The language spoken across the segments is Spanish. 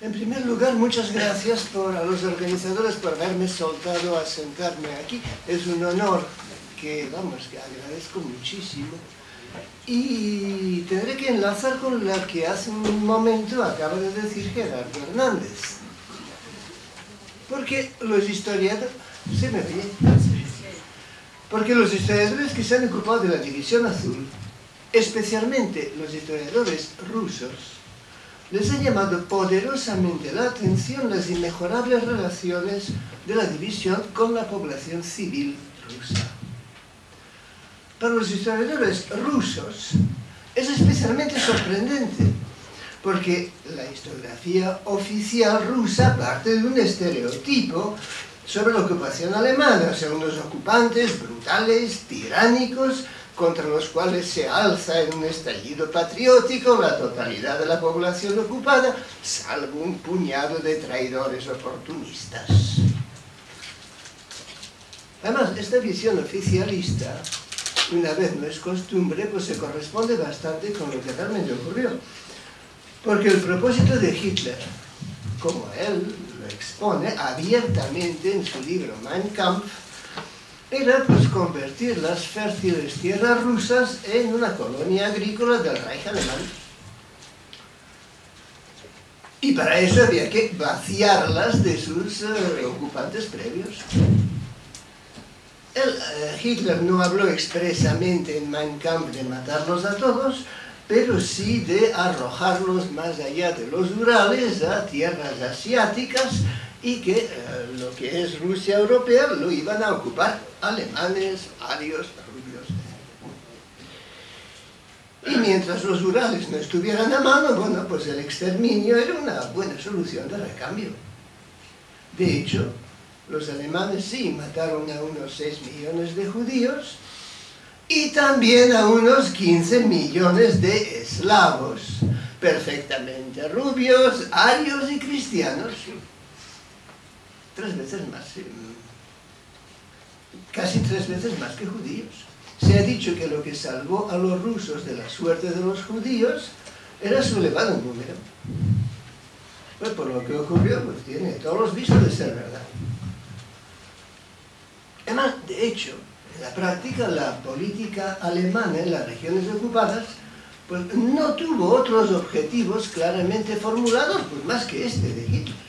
En primer lugar, muchas gracias a los organizadores por haberme soltado a sentarme aquí. Es un honor que agradezco muchísimo. Y tendré que enlazar con la que hace un momento acaba de decir Gerardo Hernández. Porque los historiadores... ¿Se me oye? Porque los historiadores que se han ocupado de la División Azul, especialmente los historiadores rusos, les ha llamado poderosamente la atención las inmejorables relaciones de la división con la población civil rusa. Para los historiadores rusos es especialmente sorprendente, porque la historiografía oficial rusa parte de un estereotipo sobre la ocupación alemana, o sea, unos ocupantes brutales, tiránicos, contra los cuales se alza en un estallido patriótico la totalidad de la población ocupada, salvo un puñado de traidores oportunistas. Además, esta visión oficialista, una vez no es costumbre, pues se corresponde bastante con lo que realmente ocurrió. Porque el propósito de Hitler, como él lo expone abiertamente en su libro Mein Kampf, era pues convertir las fértiles tierras rusas en una colonia agrícola del Reich alemán. Y para eso había que vaciarlas de sus ocupantes previos. Hitler no habló expresamente en Mein Kampf de matarlos a todos, pero sí de arrojarlos más allá de los Urales a tierras asiáticas, y que lo que es Rusia europea lo iban a ocupar alemanes, arios, rubios. Y mientras los Urales no estuvieran a mano, bueno, pues el exterminio era una buena solución de recambio. De hecho, los alemanes sí mataron a unos 6 millones de judíos y también a unos 15 millones de eslavos, perfectamente rubios, arios y cristianos. 3 veces más, casi 3 veces más que judíos. Se ha dicho que lo que salvó a los rusos de la suerte de los judíos era su elevado número. Pues por lo que ocurrió, pues tiene todos los visos de ser verdad. Además, de hecho, en la práctica, la política alemana en las regiones ocupadas pues no tuvo otros objetivos claramente formulados, pues más que este de Hitler.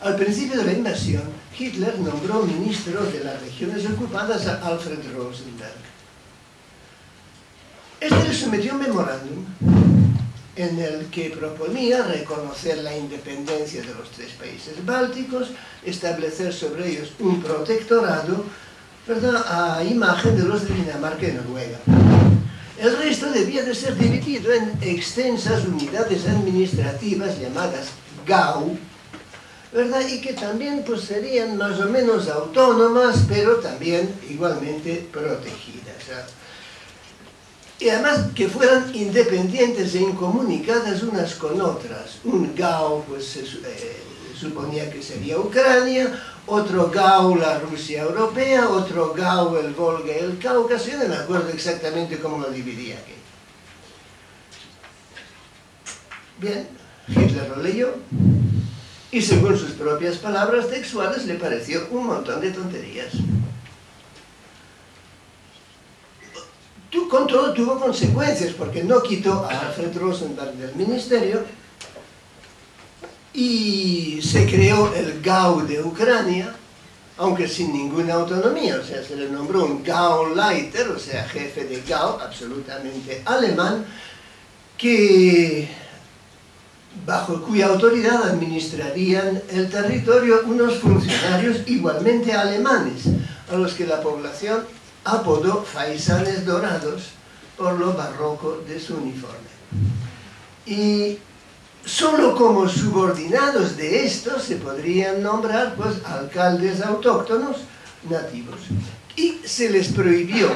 Al principio de la invasión, Hitler nombró ministro de las regiones ocupadas a Alfred Rosenberg. Este le sometió un memorándum en el que proponía reconocer la independencia de los 3 países bálticos, establecer sobre ellos un protectorado, ¿verdad?, a imagen de los de Dinamarca y Noruega. El resto debía de ser dividido en extensas unidades administrativas llamadas Gau, ¿verdad?, y que también pues serían más o menos autónomas, pero también igualmente protegidas. Y además que fueran independientes e incomunicadas unas con otras. Un Gau pues se suponía que sería Ucrania, otro Gau la Rusia europea, otro Gau el Volga y el Cáucaso. Yo no me acuerdo exactamente cómo lo dividía aquí. Bien, Hitler lo leyó y según sus propias palabras textuales le pareció un montón de tonterías. Con todo tuvo consecuencias, porque no quitó a Alfred Rosenberg del ministerio y se creó el Gau de Ucrania, aunque sin ninguna autonomía, o sea, se le nombró un Gauleiter, o sea, jefe de Gau, absolutamente alemán, bajo cuya autoridad administrarían el territorio unos funcionarios igualmente alemanes, a los que la población apodó faisanes dorados por lo barroco de su uniforme. Y solo como subordinados de estos se podrían nombrar pues alcaldes autóctonos nativos. Y se les prohibió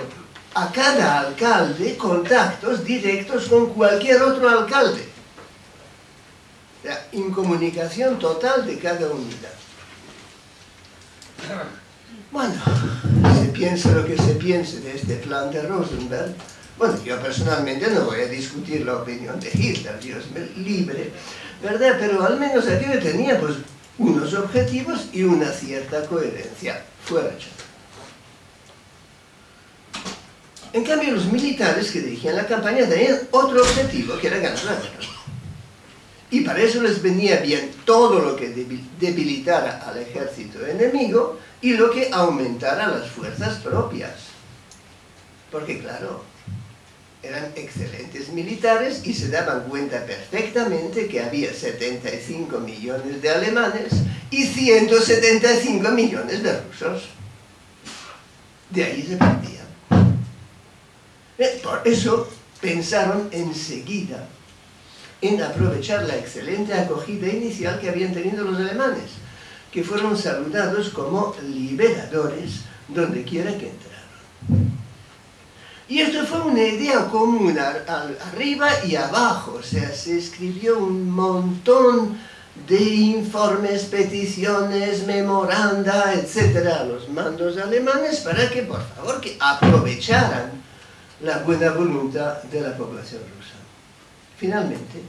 a cada alcalde contactos directos con cualquier otro alcalde. O sea, incomunicación total de cada unidad. Bueno, se piense lo que se piense de este plan de Rosenberg, Bueno, yo personalmente no voy a discutir la opinión de Hitler, Dios me libre, ¿verdad? Pero al menos aquello tenía pues unos objetivos y una cierta coherencia. Fue rechazado. En cambio, los militares que dirigían la campaña tenían otro objetivo, que era ganar la guerra. Y para eso les venía bien todo lo que debilitara al ejército enemigo y lo que aumentara las fuerzas propias. Porque claro, eran excelentes militares y se daban cuenta perfectamente que había 75 millones de alemanes y 175 millones de rusos. De ahí se partían. Por eso pensaron enseguida en aprovechar la excelente acogida inicial que habían tenido los alemanes, que fueron saludados como liberadores donde quiera que entraron. Y esto fue una idea común arriba y abajo, o sea, se escribió un montón de informes, peticiones, memoranda, etcétera, a los mandos alemanes para que, por favor, que aprovecharan la buena voluntad de la población rusa. Finalmente,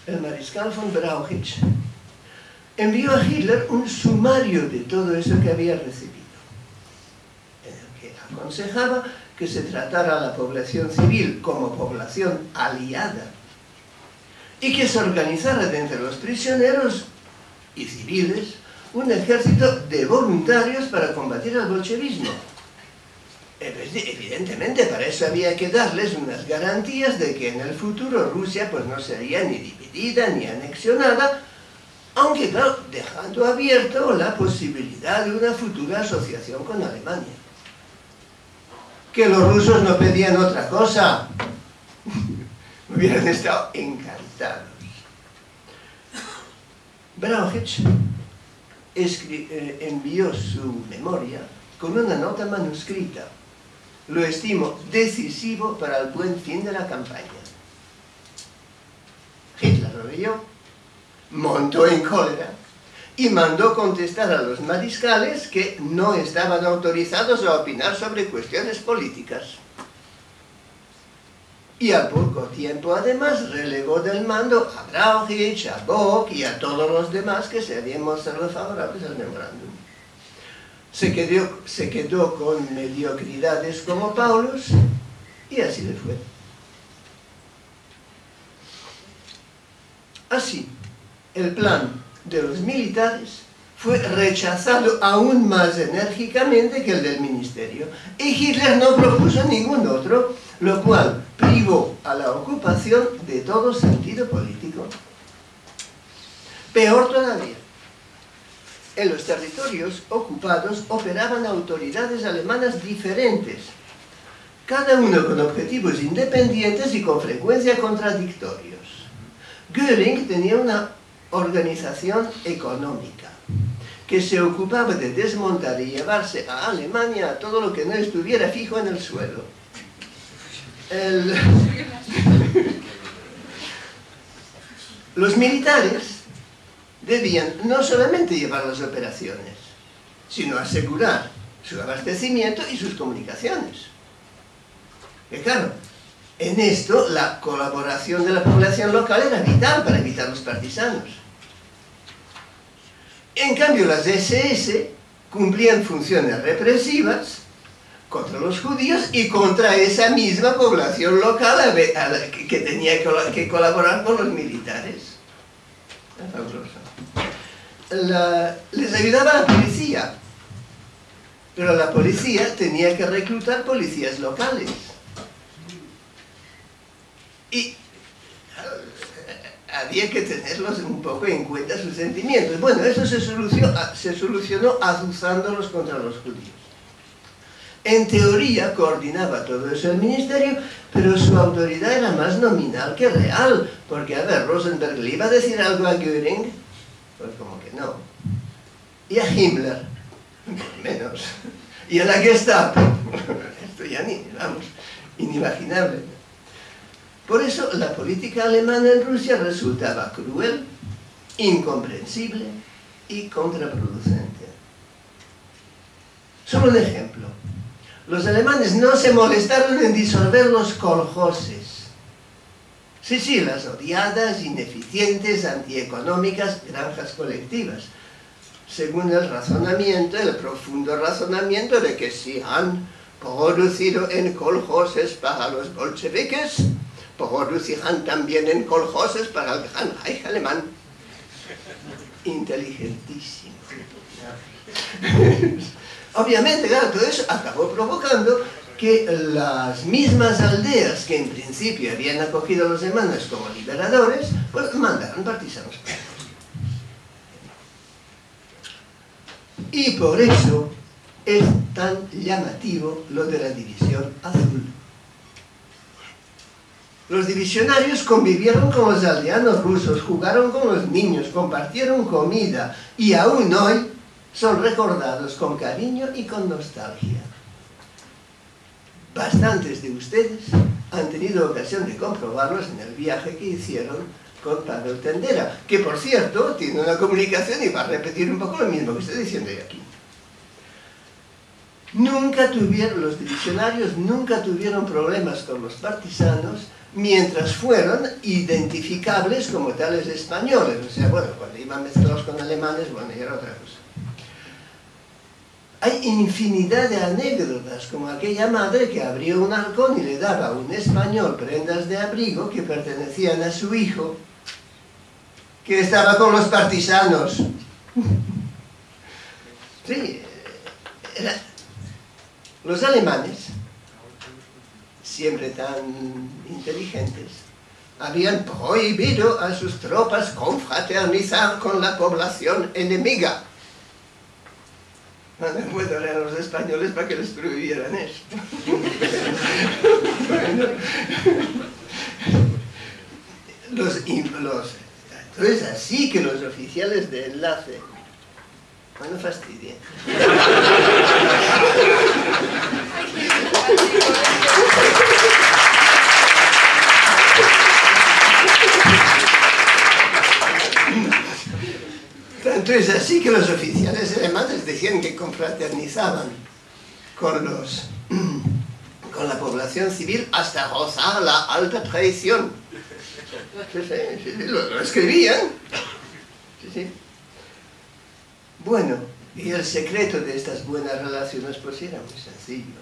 el mariscal von Brauchitsch envió a Hitler un sumario de todo eso que había recibido, en el que aconsejaba que se tratara a la población civil como población aliada y que se organizara de entre los prisioneros y civiles un ejército de voluntarios para combatir al bolchevismo. Evidentemente, para eso había que darles unas garantías de que en el futuro Rusia pues no sería ni dividida ni anexionada, aunque claro, dejando abierto la posibilidad de una futura asociación con Alemania. Que los rusos no pedían otra cosa, hubieran estado encantados. Brauchitsch envió su memoria con una nota manuscrita. Lo estimo decisivo para el buen fin de la campaña. Hitler lo leyó, montó en cólera y mandó contestar a los mariscales que no estaban autorizados a opinar sobre cuestiones políticas. Y al poco tiempo, además, relegó del mando a Brauchitsch, a Bock y a todos los demás que se habían mostrado favorables al memorándum. Se quedó con mediocridades como Paulus y así le fue. Así, el plan de los militares fue rechazado aún más enérgicamente que el del ministerio y Hitler no propuso ningún otro, lo cual privó a la ocupación de todo sentido político. Peor todavía, en los territorios ocupados operaban autoridades alemanas diferentes, cada uno con objetivos independientes y con frecuencia contradictorios. Göring tenía una organización económica que se ocupaba de desmontar y llevarse a Alemania todo lo que no estuviera fijo en el suelo. Los militares debían no solamente llevar las operaciones, sino asegurar su abastecimiento y sus comunicaciones. Y claro, en esto la colaboración de la población local era vital para evitar los partisanos. En cambio, las SS cumplían funciones represivas contra los judíos y contra esa misma población local que tenía que colaborar con los militares. Les ayudaba la policía, pero la policía tenía que reclutar policías locales. Y había que tenerlos un poco en cuenta sus sentimientos. Bueno, eso se solucionó azuzándolos contra los judíos. En teoría coordinaba todo eso el ministerio, pero su autoridad era más nominal que real, porque, a ver, Rosenberg le iba a decir algo a Göring, pues como que no. Y a Himmler, menos. Y a la Gestapo, esto ya vamos, inimaginable. Por eso la política alemana en Rusia resultaba cruel, incomprensible y contraproducente. Solo un ejemplo. Los alemanes no se molestaron en disolver los kolhoses. Sí, las odiadas, ineficientes, antieconómicas granjas colectivas. Según el razonamiento, el profundo razonamiento de que si han producido en kolhoses para los bolcheviques, producirán también en kolhoses para el Gran Reich alemán. Inteligentísimo. Obviamente, claro, todo eso acabó provocando que las mismas aldeas que en principio habían acogido a los alemanes como liberadores, pues mandaron partisanos. Y por eso es tan llamativo lo de la División Azul. Los divisionarios convivieron con los aldeanos rusos, jugaron con los niños, compartieron comida y aún hoy son recordados con cariño y con nostalgia. Bastantes de ustedes han tenido ocasión de comprobarlos en el viaje que hicieron con Pavel Tendera, que por cierto tiene una comunicación y va a repetir un poco lo mismo que estoy diciendo yo aquí. Los divisionarios nunca tuvieron problemas con los partisanos mientras fueron identificables como tales españoles. O sea, bueno, cuando iban mezclados con alemanes, bueno, ya era otra cosa. Hay infinidad de anécdotas, como aquella madre que abrió un halcón y le daba a un español prendas de abrigo que pertenecían a su hijo, que estaba con los partisanos. Sí, los alemanes, siempre tan inteligentes, habían prohibido a sus tropas confraternizar con la población enemiga. No me puedo leer a los españoles para que les prohibieran eso. Bueno, entonces así que los oficiales de enlace, bueno, fastidien. Tanto es así que los oficiales alemanes decían que confraternizaban con la población civil hasta rozar la alta traición. Sí, lo escribían. Sí. Bueno, y el secreto de estas buenas relaciones pues era muy sencillo.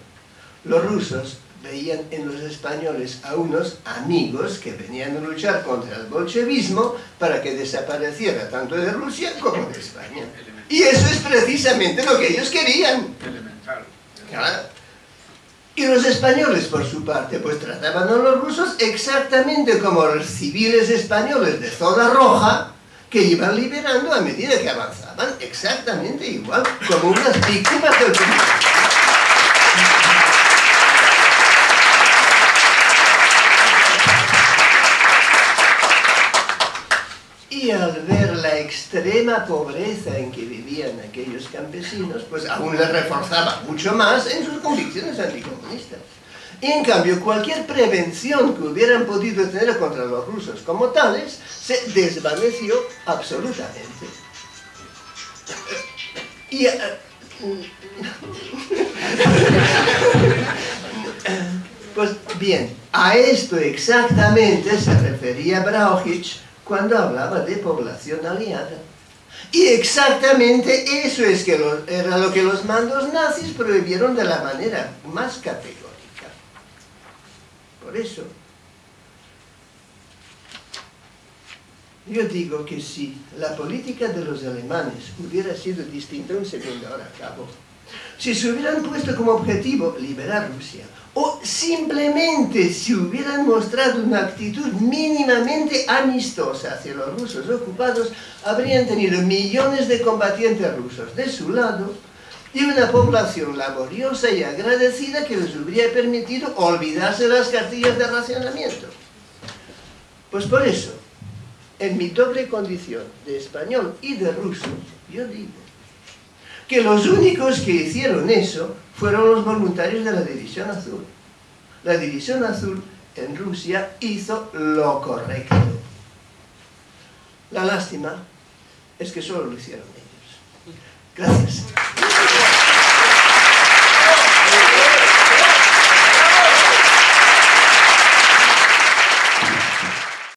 Los rusos veían en los españoles a unos amigos que venían a luchar contra el bolchevismo para que desapareciera tanto de Rusia como de España. Y eso es precisamente lo que ellos querían. Elemental. Claro. Y los españoles, por su parte, pues trataban a los rusos exactamente como los civiles españoles de zona roja que iban liberando a medida que avanzaban, exactamente igual, como unas víctimas del comunismo. Y al ver la extrema pobreza en que vivían aquellos campesinos, pues aún les reforzaba mucho más en sus convicciones anticomunistas. Y en cambio, cualquier prevención que hubieran podido tener contra los rusos como tales, se desvaneció absolutamente. Y... pues bien, a esto exactamente se refería Brauchitsch cuando hablaba de población aliada. Y exactamente eso es que era lo que los mandos nazis prohibieron de la manera más categórica. Por eso, yo digo que si la política de los alemanes hubiera sido distinta, un segundo, ahora acabo, si se hubieran puesto como objetivo liberar Rusia, o simplemente si hubieran mostrado una actitud mínimamente amistosa hacia los rusos ocupados, habrían tenido millones de combatientes rusos de su lado y una población laboriosa y agradecida que les hubiera permitido olvidarse las cartillas de racionamiento. Pues por eso, en mi doble condición de español y de ruso, yo digo que los únicos que hicieron eso fueron los voluntarios de la División Azul. La División Azul en Rusia hizo lo correcto. La lástima es que solo lo hicieron ellos. Gracias.